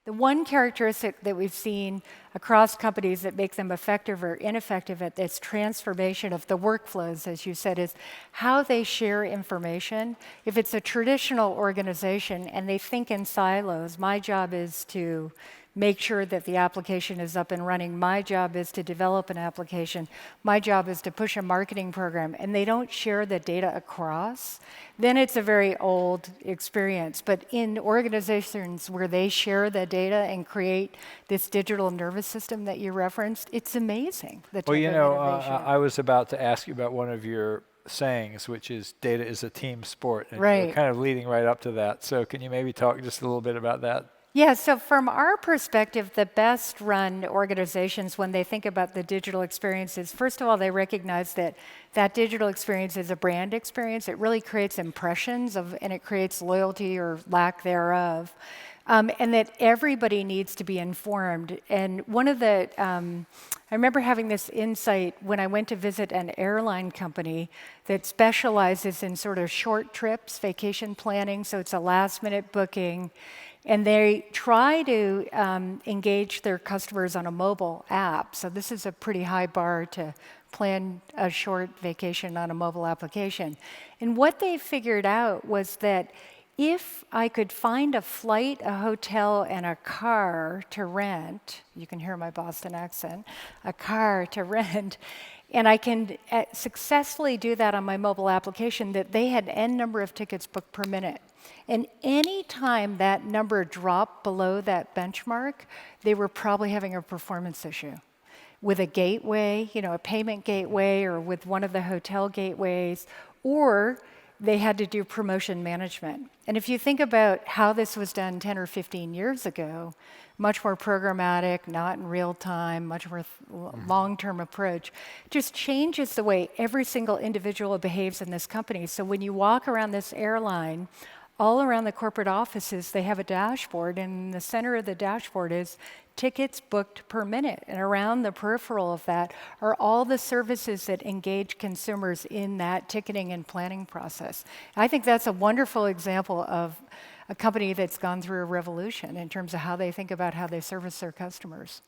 The one characteristic that we've seen across companies that make them effective or ineffective at this transformation of the workflows, as you said, is how they share information. If it's a traditional organization and they think in silos, my job is to make sure that the application is up and running. My job is to develop an application. My job is to push a marketing program, and they don't share the data across, then it's a very old experience. But in organizations where they share the data and create this digital nervous system that you referenced, it's amazing, the type Well, you of know, innovation. I was about to ask you about one of your sayings, which is data is a team sport. And Right. you're kind of leading right up to that. So can you maybe talk just a little bit about that? Yeah, so from our perspective, the best run organizations, when they think about the digital experiences, first of all, they recognize that that digital experience is a brand experience. It really creates impressions of, and it creates loyalty or lack thereof. And that everybody needs to be informed. And one of the, I remember having this insight when I went to visit an airline company that specializes in sort of short trips, vacation planning, so it's a last minute booking. And they try to engage their customers on a mobile app. So this is a pretty high bar to plan a short vacation on a mobile application. And what they figured out was that if I could find a flight, a hotel, and a car to rent, you can hear my Boston accent, a car to rent, and I can successfully do that on my mobile application, that they had N number of tickets booked per minute. And any time that number dropped below that benchmark, they were probably having a performance issue with a gateway, you know, a payment gateway, or with one of the hotel gateways, or they had to do promotion management. And if you think about how this was done 10 or 15 years ago, much more programmatic, not in real time, much more long-term approach, just changes the way every single individual behaves in this company. So when you walk around this airline, all around the corporate offices, they have a dashboard, and in the center of the dashboard is tickets booked per minute. And around the peripheral of that are all the services that engage consumers in that ticketing and planning process. I think that's a wonderful example of a company that's gone through a revolution in terms of how they think about how they service their customers.